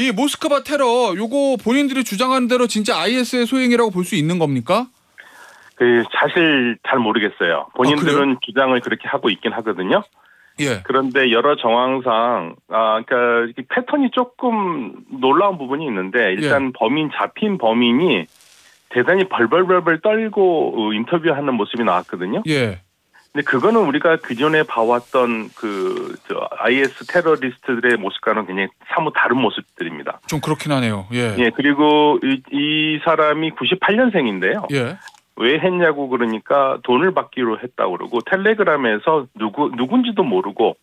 이 모스크바 테러 요거 본인들이 주장하는 대로 진짜 IS의 소행이라고 볼 수 있는 겁니까? 사실 잘 모르겠어요. 본인들은 주장을 그렇게 하고 있긴 하거든요. 예. 그런데 여러 정황상 그러니까 패턴이 조금 놀라운 부분이 있는데 일단 잡힌 범인이 대단히 벌벌벌 떨고 인터뷰하는 모습이 나왔거든요. 예. 근데 그거는 우리가 그전에 봐왔던 IS 테러리스트들의 모습과는 굉장히 사뭇 다른 모습들입니다. 좀 그렇긴 하네요. 예. 예, 그리고 이 사람이 98년생인데요. 예. 왜 했냐고 그러니까 돈을 받기로 했다고 그러고 텔레그램에서 누군지도 모르고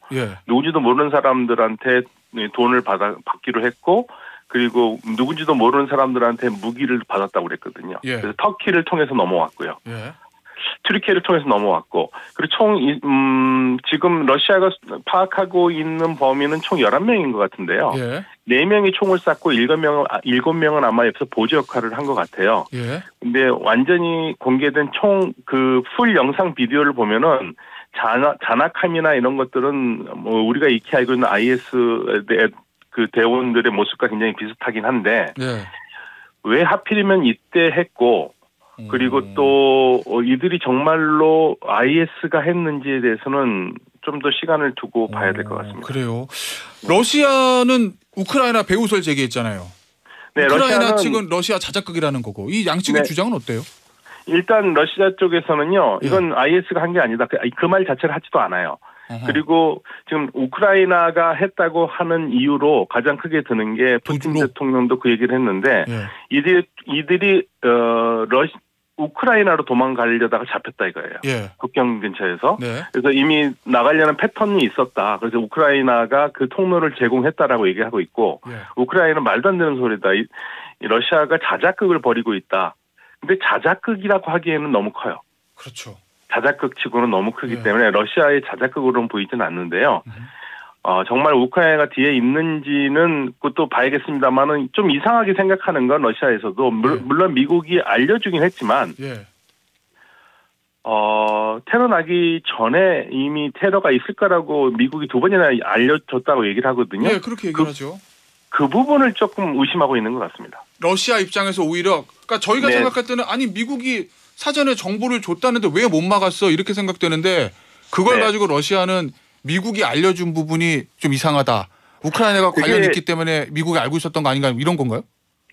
누군지도 모르는 사람들한테 돈을 받기로 했고 그리고 누군지도 모르는 사람들한테 무기를 받았다고 그랬거든요. 그래서 터키를 통해서 넘어왔고요. 튀르키예를 통해서 넘어왔고 그리고 지금 러시아가 파악하고 있는 범인은 총 11명인 것 같은데요. 4명이 총을 쐈고 7명은 아마 옆에서 보조 역할을 한 것 같아요. 근데 완전히 공개된 풀 영상 비디오를 보면은 잔악함이나 이런 것들은 뭐 우리가 익히 알고 있는 IS 대원들의 모습과 굉장히 비슷하긴 한데 왜 하필이면 이때 했고 그리고 또 이들이 정말로 IS가 했는지에 대해서는 좀 더 시간을 두고 봐야 될 것 같습니다. 그래요. 러시아는 우크라이나 배후설 제기했잖아요. 네, 우크라이나 측은 러시아 자작극이라는 거고 이 양측의 주장은 어때요? 일단 러시아 쪽에서는요. 이건 IS가 한 게 아니다. 그 말 자체를 하지도 않아요. 그리고 지금 우크라이나가 했다고 하는 이유로 가장 크게 드는 게 푸틴 대통령도 그 얘기를 했는데 이들이 우크라이나로 도망가려다가 잡혔다 이거예요. 국경 근처에서. 그래서 이미 나가려는 패턴이 있었다. 그래서 우크라이나가 그 통로를 제공했다라고 얘기하고 있고 우크라이나는 말도 안 되는 소리다. 러시아가 자작극을 벌이고 있다. 근데 자작극이라고 하기에는 너무 커요. 그렇죠. 자작극 치고는 너무 크기 때문에 러시아의 자작극으로는 보이지는 않는데요. 정말 우크라이나가 뒤에 있는지는 그것도 봐야겠습니다만은 좀 이상하게 생각하는 건 러시아에서도 물론 미국이 알려주긴 했지만 테러 나기 전에 이미 테러가 있을 거라고 미국이 2번이나 알려줬다고 얘기를 하거든요. 그렇게 얘기를 하죠. 그 부분을 조금 의심하고 있는 것 같습니다. 러시아 입장에서 오히려 그러니까 저희가 생각할 때는 아니 미국이 사전에 정보를 줬다는데 왜 못 막았어 이렇게 생각되는데 그걸 가지고 러시아는 미국이 알려준 부분이 좀 이상하다. 우크라이나가 관련이 있기 때문에 미국이 알고 있었던 거 아닌가 이런 건가요?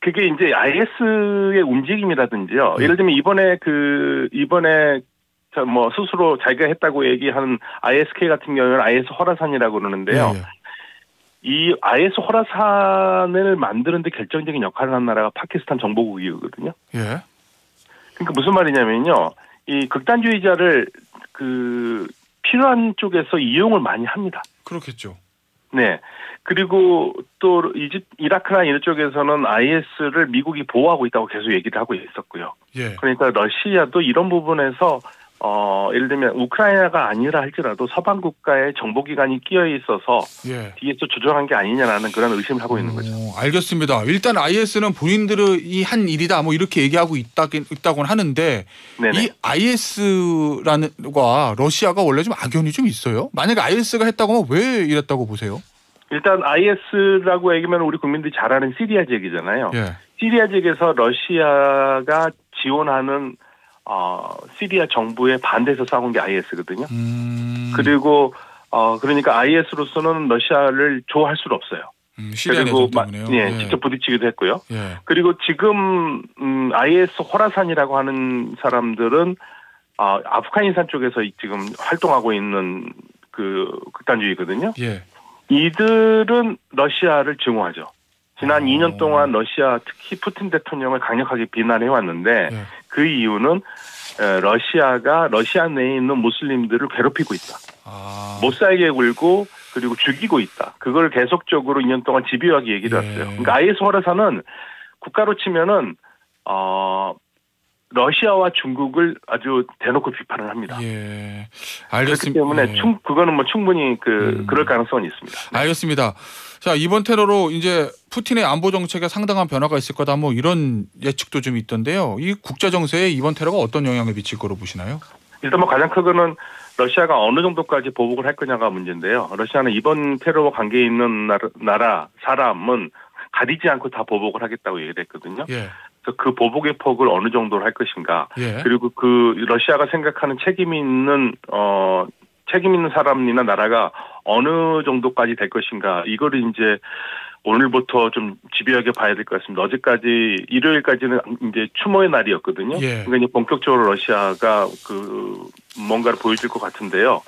그게 이제 IS의 움직임이라든지요. 예를 들면 이번에 뭐 스스로 자기가 했다고 얘기하는 ISK 같은 경우는 IS 호라산이라고 그러는데요. 이 IS 호라산을 만드는데 결정적인 역할을 한 나라가 파키스탄 정보국이거든요. 그러니까 무슨 말이냐면요. 이 극단주의자를 필요한 쪽에서 이용을 많이 합니다. 그렇겠죠. 네. 그리고 또 이라크나 이런 쪽에서는 IS를 미국이 보호하고 있다고 계속 얘기를 하고 있었고요. 그러니까 러시아도 이런 부분에서 예를 들면 우크라이나가 아니라 할지라도 서방 국가의 정보기관이 끼어 있어서 뒤에서 조종한 게 아니냐라는 그런 의심을 하고 있는 거죠. 알겠습니다. 일단 IS는 본인들이 한 일이다 뭐 이렇게 얘기하고 있다고는 하는데 이 IS라는과 러시아가 원래 좀 악연이 좀 있어요? 만약에 IS가 했다고 하면 왜 이랬다고 보세요? 일단 IS라고 얘기하면 우리 국민들이 잘 아는 시리아 지역이잖아요. 시리아 지역에서 러시아가 지원하는 시리아 정부에 반대해서 싸운 게 IS거든요. 그리고 그러니까 IS로서는 러시아를 좋아할 수는 없어요. 그리고 직접 부딪히기도 했고요. 그리고 지금 IS 호라산이라고 하는 사람들은 아프가니스탄 쪽에서 지금 활동하고 있는 극단주의거든요. 이들은 러시아를 증오하죠. 지난 2년 동안 러시아 특히 푸틴 대통령을 강력하게 비난해 왔는데 그 이유는 러시아가 러시아 내에 있는 무슬림들을 괴롭히고 있다. 못 살게 굴고 그리고 죽이고 있다. 그걸 계속적으로 2년 동안 집요하게 얘기를 했어요. 그러니까 IS 호라산은 국가로 치면은 러시아와 중국을 아주 대놓고 비판을 합니다. 알겠습니다. 그렇기 때문에 그거는 뭐 충분히 그럴 가능성은 있습니다. 알겠습니다. 자, 이번 테러로 이제 푸틴의 안보 정책에 상당한 변화가 있을 거다 뭐 이런 예측도 좀 있던데요. 이 국제 정세에 이번 테러가 어떤 영향을 미칠 거로 보시나요? 일단 뭐 가장 큰 거는 러시아가 어느 정도까지 보복을 할 거냐가 문제인데요. 러시아는 이번 테러와 관계 있는 사람은 가리지 않고 다 보복을 하겠다고 얘기를 했거든요. 예. 그래서 그 보복의 폭을 어느 정도로 할 것인가. 예. 그리고 그 러시아가 생각하는 책임 있는 사람이나 나라가 어느 정도까지 될 것인가. 이거를 이제 오늘부터 좀 집요하게 봐야 될 것 같습니다. 어제까지 일요일까지는 이제 추모의 날이었거든요. 예. 그러니까 이제 본격적으로 러시아가 뭔가를 보여줄 것 같은데요.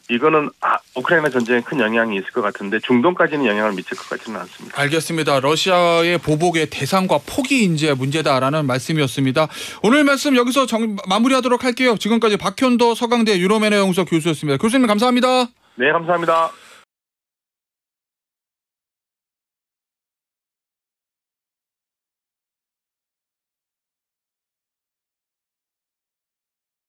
이거는 우크라이나 전쟁에 큰 영향이 있을 것 같은데 중동까지는 영향을 미칠 것 같지는 않습니다. 알겠습니다. 러시아의 보복의 대상과 폭이 이제 문제다라는 말씀이었습니다. 오늘 말씀 여기서 마무리하도록 할게요. 지금까지 박현도 서강대 유로매너 연구소 교수였습니다. 교수님 감사합니다. 네, 감사합니다.